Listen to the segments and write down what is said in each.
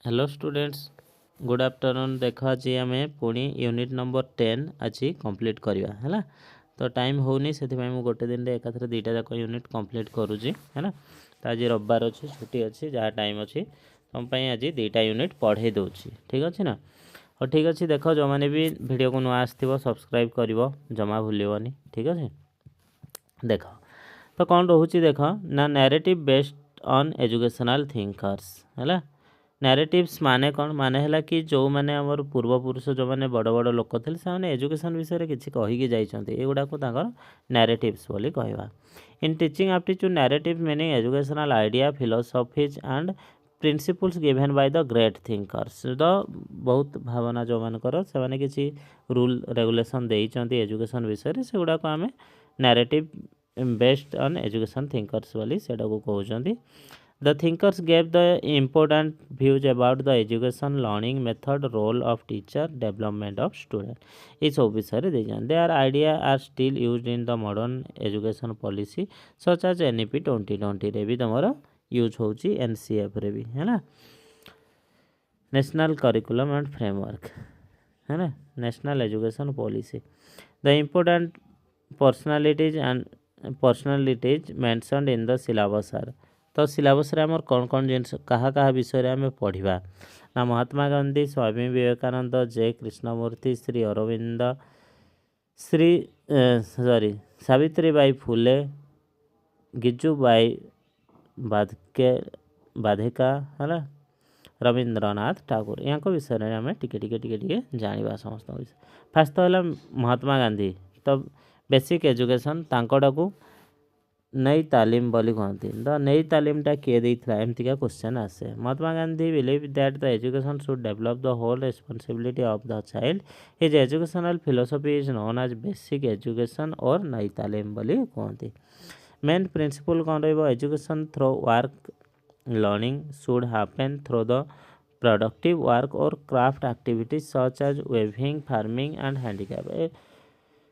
Hello students good afternoon. देख आज आम पुणी यूनिट नंबर 10 आज कंप्लीट करवा है तो टाइम होनी से गोटे दिन में एकाथरे दुईटा जाक यूनिट कंप्लीट करुँची है तो आज रविवार अच्छी छुट्टी अच्छी जहाँ टाइम अच्छी तुम आज दुईटा यूनिट पढ़े दूसरी ठीक अच्छे ना। और ठीक अच्छे देख जो मैंने भी वीडियो को नुआ आसो सब्सक्राइब कर जमा भूलनी ठीक अच्छे। देख तो कौन रोचे देख ना narrative based on educational thinkers है। नैरेटिव्स माने कौन माने है कि जो मैंने आमर पूर्वपुरुष जो मैंने बड़ बड़ लोक थे से एजुकेशन विषय में किसी कहीकि जाइए एगुड़ा को नैरेटिव्स बोली कहवा। In teaching aptitude narrative meaning educational idea philosophies and principles given by the great thinkers the बहुत भावना जो मानकर से किसी रूल रेगुलेशन देते एजुकेशन विषय से गुड़ा को आम narrative based on education thinkers बोली से कहते। The thinkers gave the important views about the education, learning method, role of teacher, development of student. ये सब विषय देते their ideas are still used in the modern education policy such as NEP 2020 रे भी तुम यूज होची NCF रे भी है ना। नेशनल करिकुलम एंड फ्रेमवर्क है ना national education policy. The important personalities mentioned in the syllabus are तो सिलेबस आमर कौन कौन जिनस क्या विषय आम पढ़ा ना महात्मा गांधी स्वामी विवेकानंद जे कृष्णमूर्ति श्री अरविंद श्री सावित्रीबाई फुले गिजुबाई बाधिका है रवींद्रनाथ ठाकुर या विषय में आम टिके जाना समस्त विषय। फास्ट तो है महात्मा गांधी तो बेसिक एजुकेशन तांकड़ाकू नई तालीम बोली कहती तो नई तालीमटा किए देता एमतीका क्वेश्चन आसे। Mahatma Gandhi believe that the education should develop the whole responsibility of the child his educational philosophy is known as basic education और नई तालीम बोली कहती। मेन प्रिंसिपल कौन रही education through work learning should happen through the productive work और craft activities such as weaving farming and handicraft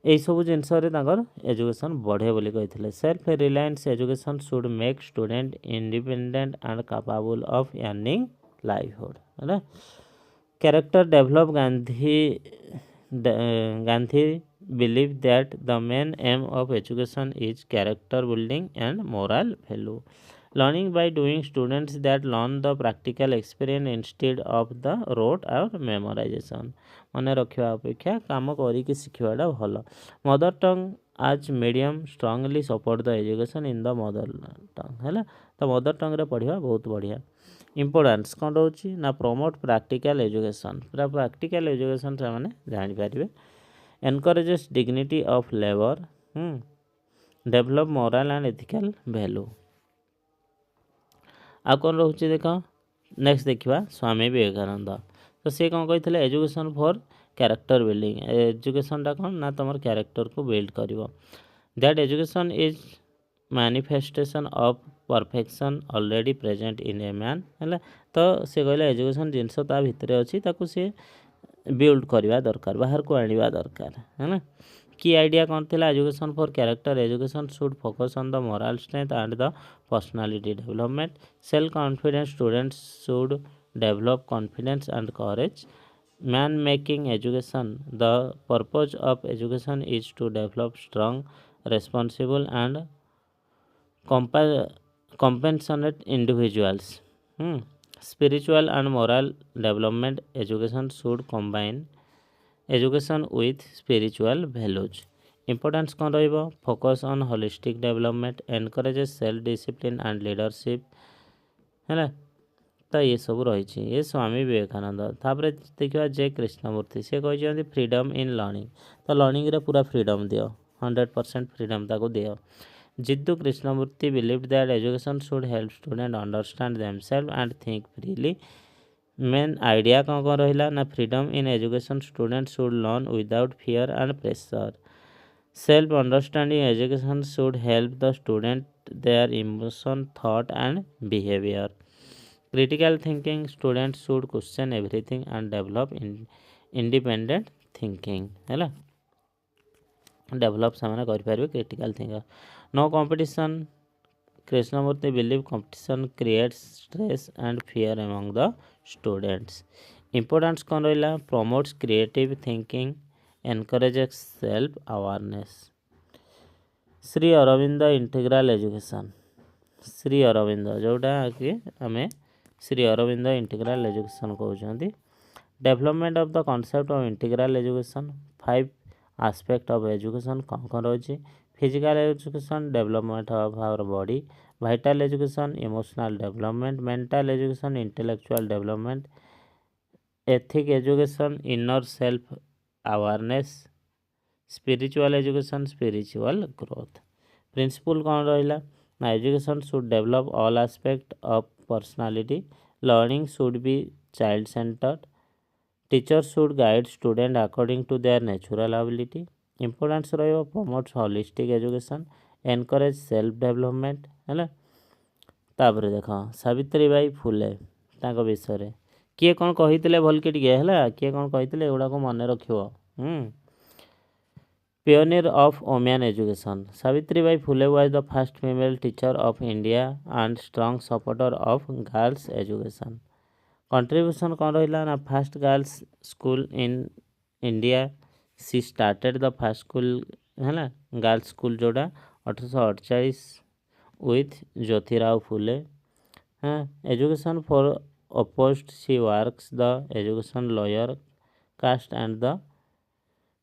यही सब जिनस education बढ़े बोली कहते। Self reliance education should make student independent and capable of earning livelihood है। Character develop Gandhi believe that the main aim of education is character building and moral value learning by doing students that learn the practical experience instead of the rote और memorization मन रखा अपेक्षा काम करके शिखवाटा भल। Mother tongue आज medium strongly support the education in the mother tongue है तो मदर टंग पढ़ा बहुत बढ़िया। इम्पोर्टान्स कौन रोचे ना प्रमोट प्रैक्टिकल एजुकेशन पूरा प्रैक्टिकल एजुकेशन से मैंने जानीपर encourages dignity of labour develop moral and ethical value. आ कौन रोचे देख नेक्स्ट देखा स्वामी विवेकानंद तो सी कौन कहते एजुकेशन फॉर कैरेक्टर बिल्डिंग एजुकेशनटा कौन ना तुम कैरेक्टर को बिल्ड कर that education is manifestation of perfection already present in a man है तो सी कहले एजुकेशन जिनस ता भितर अच्छी सी बिल्ड करवा दरकार बाहर को आने दरकार है ना। की आइडिया कौन थी education for character education should focus on the moral strength and the personality development self confidence students should develop confidence and courage man making education the purpose of education is to develop strong responsible and compassionate individuals. Spiritual and moral development education should combine education with spiritual values. Importance कौन रहिबो focus on holistic development encourages self discipline and leadership है तो ये सब रही ये स्वामी विवेकानंद। तापर देखा जे कृष्णमूर्ति से कहते फ्रीडम इन लर्निंग तो लर्निंग रे पूरा फ्रीडम दियो 100% फ्रीडम ताको दियो। Jiddu Krishnamurti believe that education should help student understand themselves and think freely. Main idea कौन कौन रहा ना freedom in education student should learn without fear and pressure. Self understanding education should help the student their emotion thought and behaviour. Critical thinking student should question everything and develop independent thinking है develop से करें critical thinker. No competition Krishnamurti believe competition creates stress and fear among the students. Importance कौन रहिला promotes creative thinking, encourages self awareness. Shri Aurobindo integral education Shri Aurobindo जोटा कि आम Shri Aurobindo integral education कहते development of the concept of integral education 5 aspect of education कौन कौन रही physical education development of our body vital education emotional development mental education intellectual development ethic education inner self awareness spiritual education spiritual growth principle कौन रहा ना education should develop all aspect of personality learning should be child centred teacher should guide student according to their natural ability importance रहिबो promotes holistic education encourage self development है तापर देख सावित्रीबाई फुले तांको विषय किए कौन कही भल के टिके है किए कौन कही एगुड़ा को मन रखियो Pioneer of women education. Savitribai Phule was the first female teacher of India and strong supporter of girls education. Contribution कौन रहिला ना first girls school in India. She started the first school है ना girls school जोड़ा 1848 with Jyotirao Phule. Education for opposed she works the education lawyer caste and the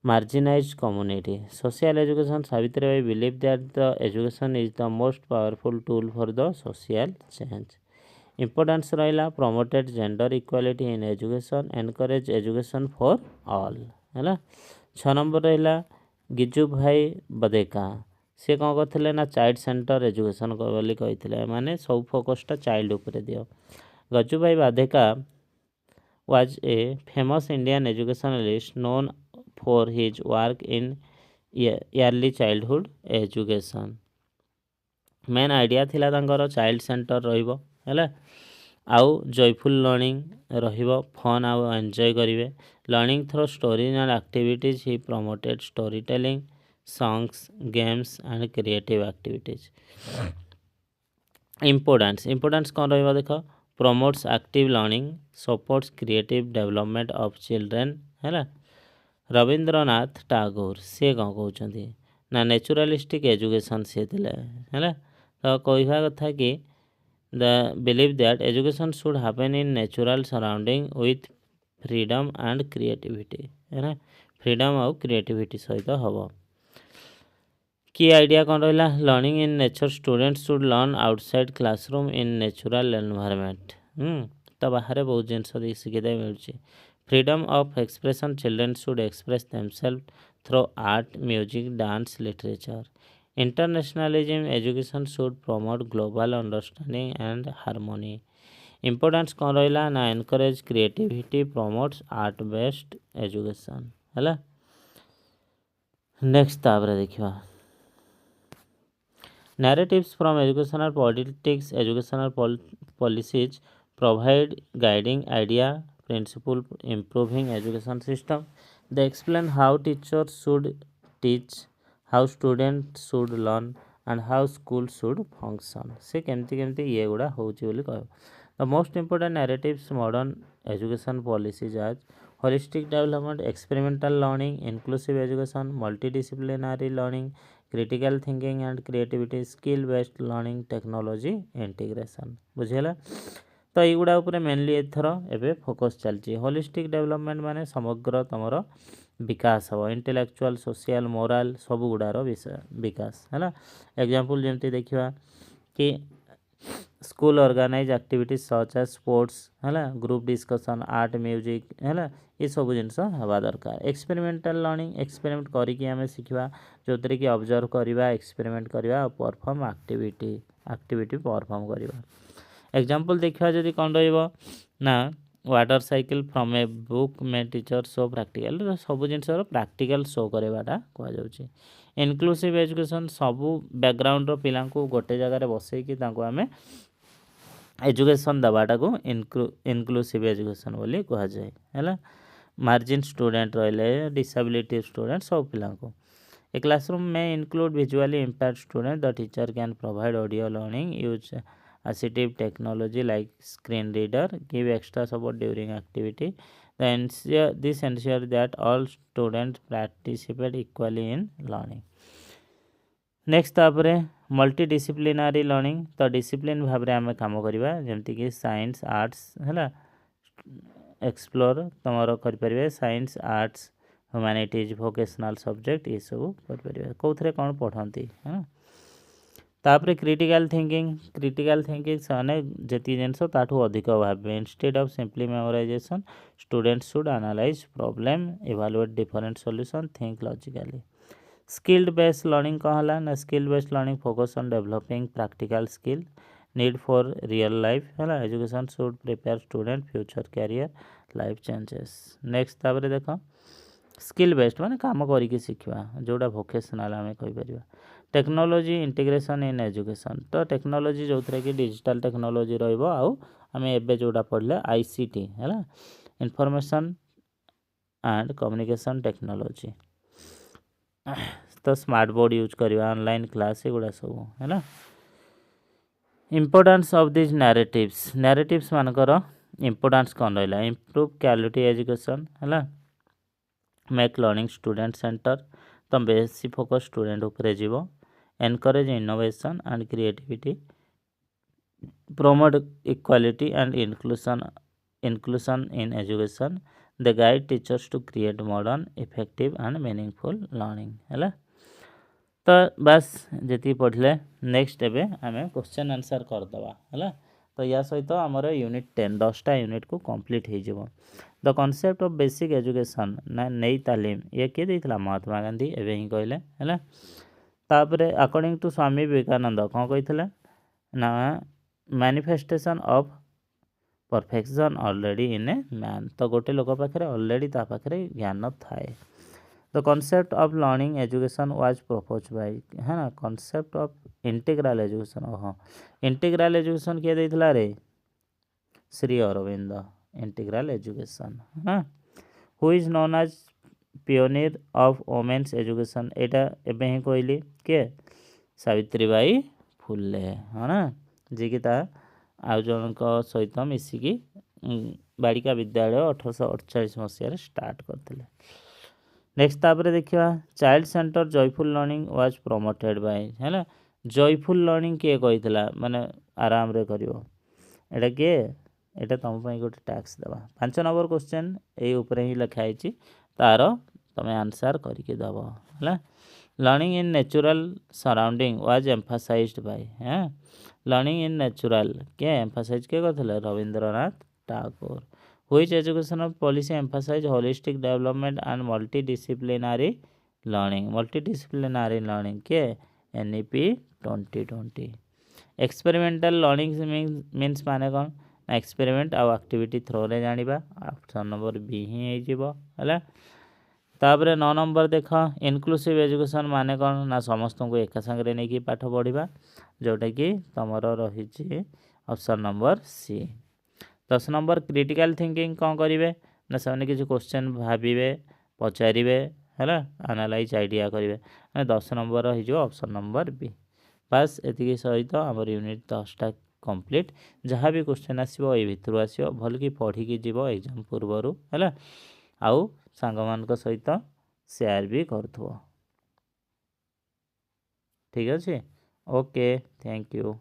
marginalized community. Social education Savitribai believed that the education is the most powerful tool for the social change. Importance रहिला promoted gender equality in education encourage education for all है ना 6 number रहिला गिजु भाई बदेका से कौन करथिले ना child centre education बोली कहिथिले माने सब फोकसटा चाइल्ड उपरे दियो गजु भाई बदेका was a famous Indian educationalist known for his work in early childhood education. Main idea थिला तांकर चाइल्ड सेंटर रहिबो हैला आउ जयफुल लर्निंग रहिबो फन आउ एन्जॉय करिवे learning through stories and activities he promoted story telling songs games and creative activities importance कौन रहिबो देखो promotes active learning supports creative development of children है रवींद्रनाथ टागोर सी कौन कहते ना नेचुरालिस्टिक एजुकेशन सी है तो कहवा कथा कि the believe that education should happen in natural surrounding with freedom and creativity है ना फ्रीडम और क्रिएटिविटी सहित हम की आइडिया कौन रहा learning in nature student should learn outside classroom in natural environment तो बाहर बहुत जिन शिखिते मिलूँ freedom of expression children should express themselves through art music dance literature internationalism education should promote global understanding and harmony importance कौन रहा ना encourage creativity promotes art based education है नेक्स्ट तापर देखा Narratives from educational politics, educational policies provide guiding idea, principle improving education system. They explain how teachers should teach, how students should learn, and how school should function. से केमती ये गुड़ा होची बोली कहो. The most important narratives modern education policies are holistic development, experimental learning, inclusive education, multidisciplinary learning, critical thinking and creativity skill based learning technology integration बुझेगा तो युवा उपर मेनली एथर एवं फोकस चलती होलिस्टिक डेवलपमेंट माने समग्र तुम विकास हम इंटेलेक्चुअल सोशल मोराल सब गुड़ार विकास है एग्जांपल जमती देखा कि school organise activities such as sports है ग्रुप डिस्कशन आर्ट म्यूजिक है ये सब जिनस हवा दरकार एक्सपेरिमेंटल लर्निंग एक्सपेरिमेंट करिकी आमे शिखिबा जोतरे कि ऑब्जर्व करवा एक्सपेरिमेंट करवा परफॉर्म एक्टिविटी परफॉर्म करवा एग्जांपल देखा जदि कौन रहिबो ना water cycle from a book में टीचर शो प्रैक्टिकल सब जिनस प्रैक्टिकल शो करवाटा कह जाउची इनक्लूसिव एजुकेशन सबू बैकग्राउंड रो पिला को गोटे जगह बसैकी आमे एजुकेशन दबाटा को इनक्लूसिव एजुकेशन बोली कह जाए है मार्जिन स्टूडेंट रहिले डिसेबिलिटी स्टूडेंट सब पिला को A classroom may include visually impaired students. The teacher can provide audio learning, use assistive technology like screen reader, give extra support during activity. This ensures that all students participate equally in learning. Next तापर मल्टीडिसिप्लिनारी learning तो discipline भाव में आम कम करवा जमीक science arts है explore तुम करें science arts humanities vocational subject ये सब करें कौन कौन पढ़ती है तापर क्रिटिकल थिंकिंग से जी जिनस ताठू अधिक भावे instead of simply memorisation students should analyse problem evaluate different solution think logically skilled based learning कौन है ना skill based learning focus on developing practical skill need for real life है education should prepare student future career life changes next तापर देख skill based माने काम करके शिखा जोड़ा वोकेशनल आम कहीपर टेक्नोलोजी इंटीग्रेशन इन एजुकेशन तो टेक्नोलोजी जो थे कि डिजिटल टेक्नोलोजी रमें एवं जोड़ा पढ़ले आईसीटी है इंफॉर्मेशन एंड कम्युनिकेशन टेक्नोलोजी तो स्मार्ट बोर्ड यूज करवा ऑनलाइन क्लास एगुड़ा सब है इम्पोर्टेंस ऑफ दिस नैरेटिव्स मानकर इम्पोर्टेंस कौन रहा इम्प्रूव क्वालिटी एजुकेशन है मेक लर्निंग स्टूडेंट सेंटर तो बेसी फोकस स्टूडेंट उपरे जीव encourage innovation and creativity promote equality and inclusion in education the guide teachers to create modern effective and meaningful learning है तो बस जी पढ़ले नेक्स्ट एवं आम क्वेश्चन आंसर करदे है तो या सहित आमर यूनिट 10 10टा यूनिट को कंप्लीट हो the concept of basic education ना नई तालीम ये किए देता महात्मा गांधी एवं ही कहले है तापर अकॉर्डिंग टू स्वामी विवेकानंद कौन कहते ना manifestation of perfection already in a man तो गोटे लोक पाखे ऑलरेडी ता पाखे ज्ञान थाए the concept of learning education was propose by है ना कॉन्सेप्ट ऑफ इंटीग्रल एजुकेशन हाँ इंटीग्रल एजुकेशन किए देता रे श्री अरविंद इंटीग्रल एजुकेशन है who is known as pioneer of women's education एटा एवं ही कहली किए सावित्रीबाई फुले है ना जी कि आउ जन सहित मिसिकी बालिका विद्यालय 1848 मसीह स्टार्ट करते नेक्स्ट तापर देखा child centre joyful learning was promoted by है जॉयफुल लर्निंग किए कही माने आराम रे करियो एटा किए एटा तुम गोटे टैक्स देवा 5 नंबर क्वेश्चन ये उपरे ही लिखाई तार तुम आंसर करके दब है learning in natural surrounding was emphasised by है लर्निंग इन नेचुरल क्या एम्फासाइज किए करते Rabindranath Tagore which educational policy emphasise holistic development and multidisciplinary learning के एनईपी 2020 एक्सपेरिमेंटल लर्निंग मीन्स माने कौन एक्सपेरिमेंट आउ एक्टिविटी थ्रो रे जानिबा ऑप्शन नंबर बी ही है तापर 9 नंबर देख इनक्लूसिव एजुकेशन माने कौन ना समस्त को एका संगे नहीं पाठ पढ़ा जोटा कि तुम रही option number C 10 number critical thinking कौन करेंगे ना से किसी क्वेश्चन भावे पचारे है एनालाइज आइडिया करेंगे 10 नंबर ऑप्शन नंबर बी बस एति सहित आम यूनिट 10टा कंप्लीट जहाँ भी क्वेश्चन आसो ये भितर आसो भल कि पढ़ी जीव एग्जाम पूर्वर है आउ सांग मान सहित शेयर भी करूँ ठीक अच्छे ओके थैंक यू।